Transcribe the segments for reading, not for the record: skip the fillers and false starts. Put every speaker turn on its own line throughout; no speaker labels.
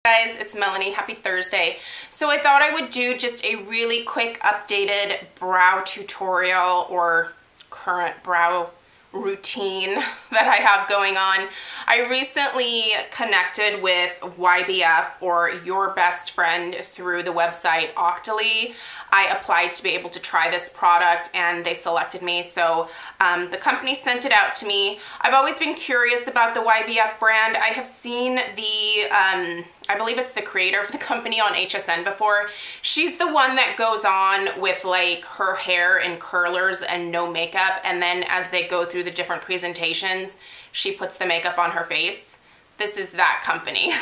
Guys, it's Melanie. Happy Thursday. So I thought I would do just a really quick updated brow tutorial or current brow routine that I have going on. I recently connected with YPF, or Your Best Friend, through the website Octoly. I applied to be able to try this product and they selected me, so the company sent it out to me. I've always been curious about the YPF brand. I have seen the I believe it's the creator of the company on HSN before. She's the one that goes on with like her hair in curlers and no makeup, and then as they go through the different presentations, she puts the makeup on her face. This is that company.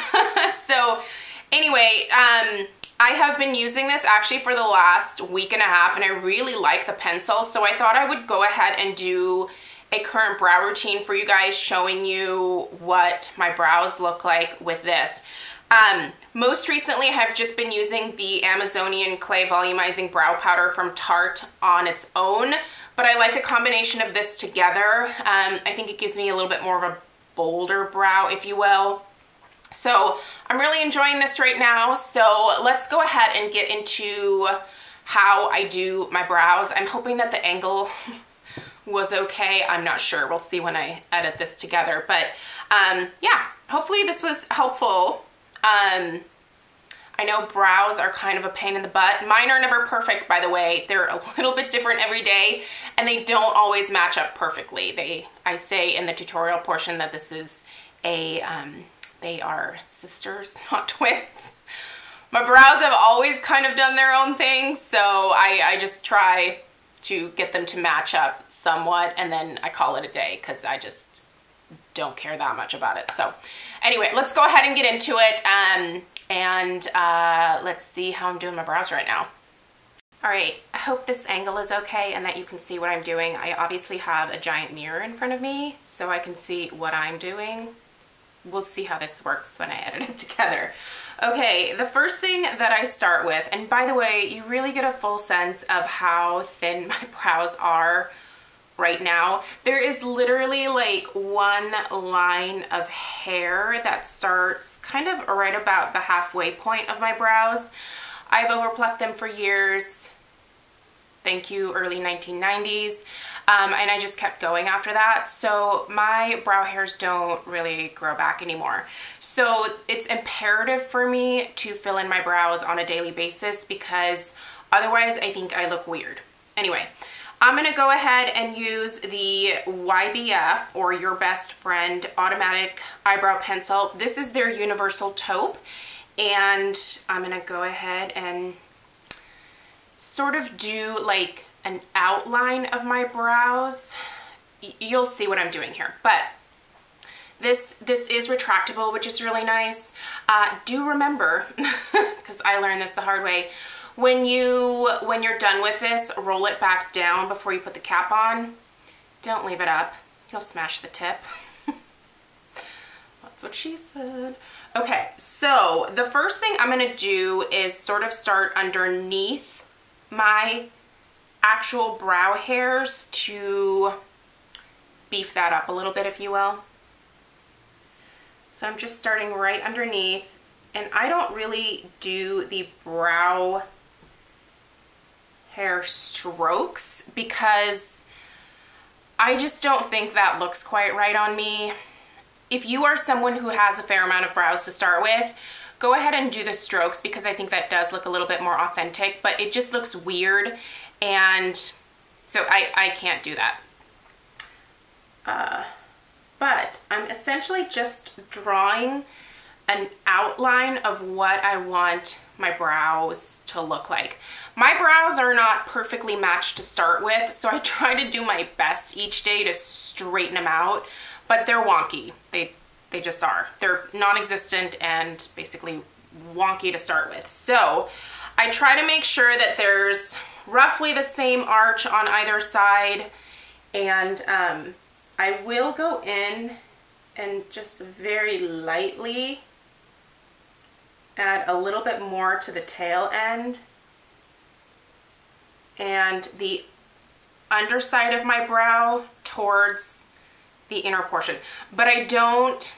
So anyway, I have been using this actually for the last week and a half, and I really like the pencil, so I thought I would go ahead and do a current brow routine for you guys, showing you what my brows look like with this. Most recently I have just been using the Amazonian Clay Volumizing Brow Powder from Tarte on its own, but I like the combination of this together. I think it gives me a little bit more of a bolder brow, if you will. So I'm really enjoying this right now, so let's go ahead and get into how I do my brows. I'm hoping that the angle was okay. I'm not sure. We'll see when I edit this together, but yeah, hopefully this was helpful. I know brows are kind of a pain in the butt. Mine are never perfect, by the way. They're a little bit different every day, and they don't always match up perfectly. I say in the tutorial portion that this is a, they are sisters, not twins. My brows have always kind of done their own thing, so I just try to get them to match up somewhat, and then I call it a day because I just don't care that much about it. So anyway, let's go ahead and get into it, and let's see how I'm doing my brows right now. All right, I hope this angle is okay and that you can see what I'm doing. I obviously have a giant mirror in front of me so I can see what I'm doing. We'll see how this works when I edit it together. Okay, the first thing that I start with, and by the way, you really get a full sense of how thin my brows are right now. There is literally like one line of hair that starts kind of right about the halfway point of my brows. I've overplucked them for years. Thank you, early 1990s. And I just kept going after that. So my brow hairs don't really grow back anymore. So it's imperative for me to fill in my brows on a daily basis because otherwise I think I look weird. Anyway, I'm gonna go ahead and use the YPF, or Your Best Friend, automatic eyebrow pencil. This is their universal taupe, and I'm gonna go ahead and sort of do like an outline of my brows. You'll see what I'm doing here, but this is retractable, which is really nice. Do remember, because I learned this the hard way, when you're done with this, roll it back down before you put the cap on. Don't leave it up. You'll smash the tip. That's what she said. Okay, so the first thing I'm gonna do is sort of start underneath my actual brow hairs to beef that up a little bit, if you will. So I'm just starting right underneath, and I don't really do the brow hair strokes because I just don't think that looks quite right on me. If you are someone who has a fair amount of brows to start with, go ahead and do the strokes because I think that does look a little bit more authentic, but it just looks weird, and so I can't do that. But I'm essentially just drawing an outline of what I want my brows to look like. My brows are not perfectly matched to start with, so I try to do my best each day to straighten them out, but they're wonky. They just are. They're non-existent and basically wonky to start with. So I try to make sure that there's roughly the same arch on either side, and I will go in and just very lightly add a little bit more to the tail end and the underside of my brow towards the inner portion. But I don't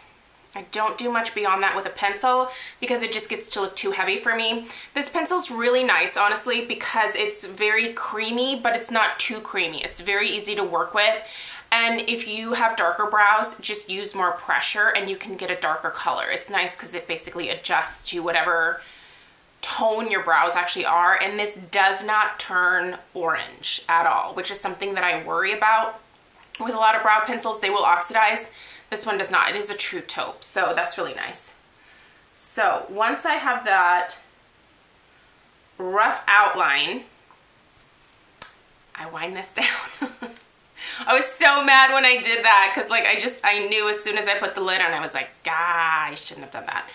I don't do much beyond that with a pencil because it just gets to look too heavy for me. This pencil's really nice, honestly, because it's very creamy, but it's not too creamy. It's very easy to work with. And if you have darker brows, just use more pressure and you can get a darker color. It's nice because it basically adjusts to whatever tone your brows actually are. And this does not turn orange at all, which is something that I worry about. With a lot of brow pencils, they will oxidize. This one does not. It is a true taupe, so that's really nice. So once I have that rough outline, I wind this down. I was so mad when I did that because like I knew as soon as I put the lid on, I was like, I shouldn't have done that.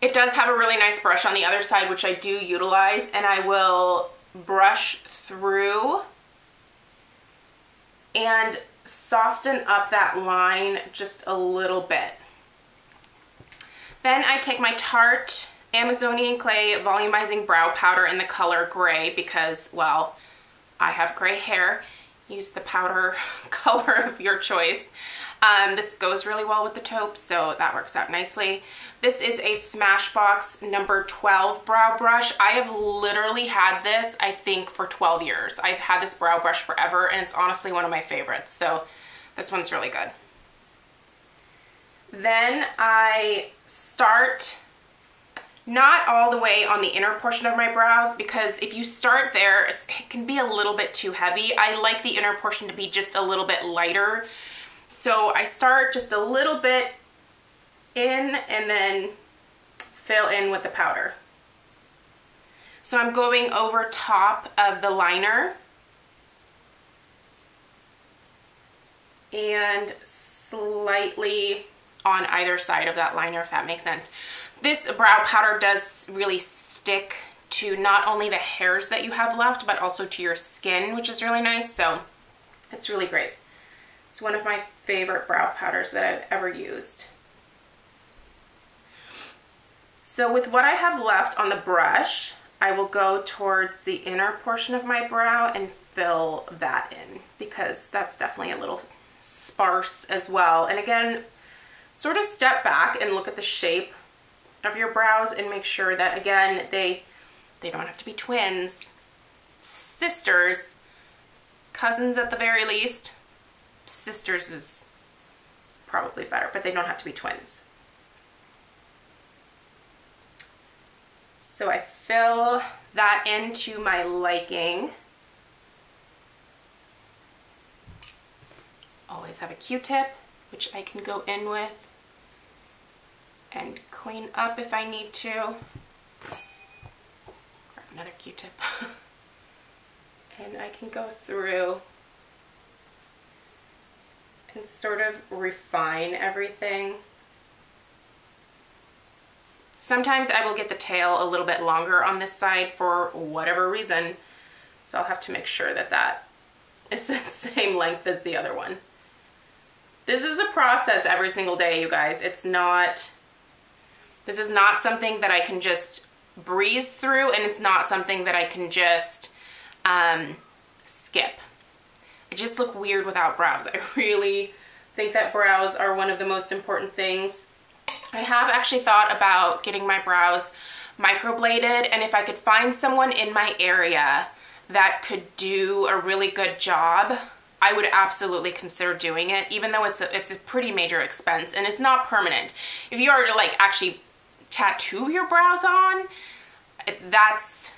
It does have a really nice brush on the other side, which I do utilize, and I will brush through and soften up that line just a little bit. Then I take my Tarte Amazonian Clay Volumizing Brow Powder in the color gray because, well, I have gray hair. Use the powder color of your choice. This goes really well with the taupe, so that works out nicely. This is a Smashbox number 12 brow brush. I have literally had this, I think, for 12 years. I've had this brow brush forever, and it's honestly one of my favorites, so this one's really good. Then I start not all the way on the inner portion of my brows, because if you start there, it can be a little bit too heavy. I like the inner portion to be just a little bit lighter. So I start just a little bit in and then fill in with the powder. So I'm going over top of the liner and slightly on either side of that liner, if that makes sense. This brow powder does really stick to not only the hairs that you have left, but also to your skin, which is really nice. So it's really great. It's one of my favorite brow powders that I've ever used. So with what I have left on the brush, I will go towards the inner portion of my brow and fill that in, because that's definitely a little sparse as well. And again, sort of step back and look at the shape of your brows and make sure that, again, they don't have to be twins, sisters, cousins at the very least. Sisters is probably better, but they don't have to be twins. So I fill that into my liking. Always have a Q-tip, which I can go in with and clean up if I need to. Grab another Q-tip. And I can go through and sort of refine everything. Sometimes I will get the tail a little bit longer on this side for whatever reason, so I'll have to make sure that that is the same length as the other one. This is a process every single day, you guys. This is not something that I can just breeze through, and it's not something that I can just skip. I just look weird without brows. I really think that brows are one of the most important things. I have actually thought about getting my brows microbladed, and if I could find someone in my area that could do a really good job, I would absolutely consider doing it, even though it's a pretty major expense and it's not permanent. If you are to like actually tattoo your brows on, that's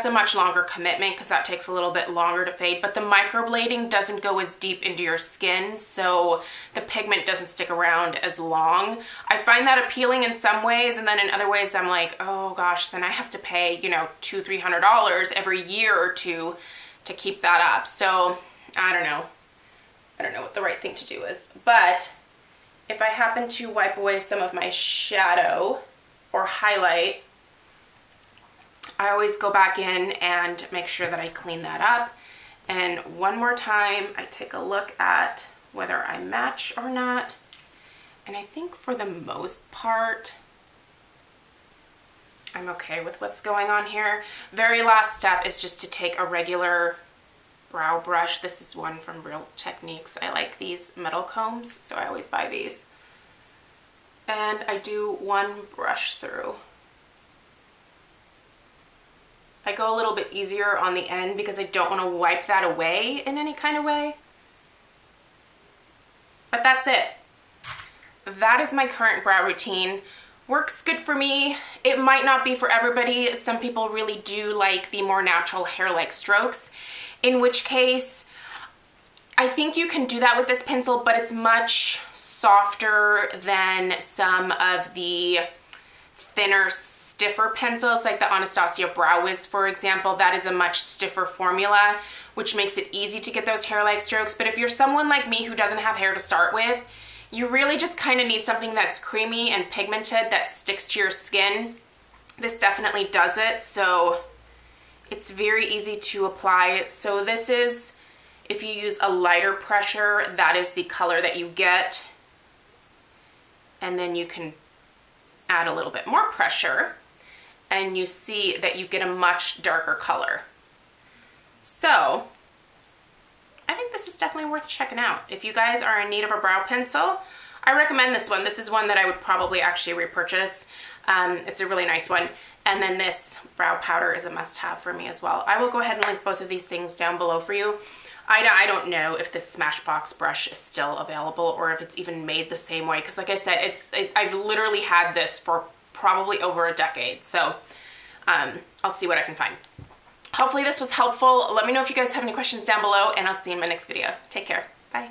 a much longer commitment because that takes a little bit longer to fade, but the microblading doesn't go as deep into your skin, so the pigment doesn't stick around as long. I find that appealing in some ways, and then in other ways I'm like, oh gosh, then I have to pay, you know, $200-300 every year or two to keep that up. So I don't know what the right thing to do is. But if I happen to wipe away some of my shadow or highlight, I always go back in and make sure that I clean that up. And one more time, I take a look at whether I match or not. And I think for the most part, I'm okay with what's going on here. Very last step is just to take a regular brow brush. This is one from Real Techniques. I like these metal combs, so I always buy these. And I do one brush through. I go a little bit easier on the end because I don't want to wipe that away in any kind of way. But that's it. That is my current brow routine. Works good for me. It might not be for everybody. Some people really do like the more natural hair-like strokes, in which case I think you can do that with this pencil, but it's much softer than some of the thinner, stiffer pencils like the Anastasia Brow Wiz, for example. That is a much stiffer formula, which makes it easy to get those hair-like strokes. But if you're someone like me who doesn't have hair to start with, you really just kind of need something that's creamy and pigmented that sticks to your skin. This definitely does it, so it's very easy to apply. So this is, if you use a lighter pressure, that is the color that you get. And then you can add a little bit more pressure and you see that you get a much darker color. So I think this is definitely worth checking out. If you guys are in need of a brow pencil, I recommend this one. This is one that I would probably actually repurchase. It's a really nice one. And then this brow powder is a must-have for me as well. I will go ahead and link both of these things down below for you. I don't know if this Smashbox brush is still available or if it's even made the same way, because like I said, I've literally had this for probably over a decade. So I'll see what I can find. Hopefully this was helpful. Let me know if you guys have any questions down below, and I'll see you in my next video. Take care. Bye.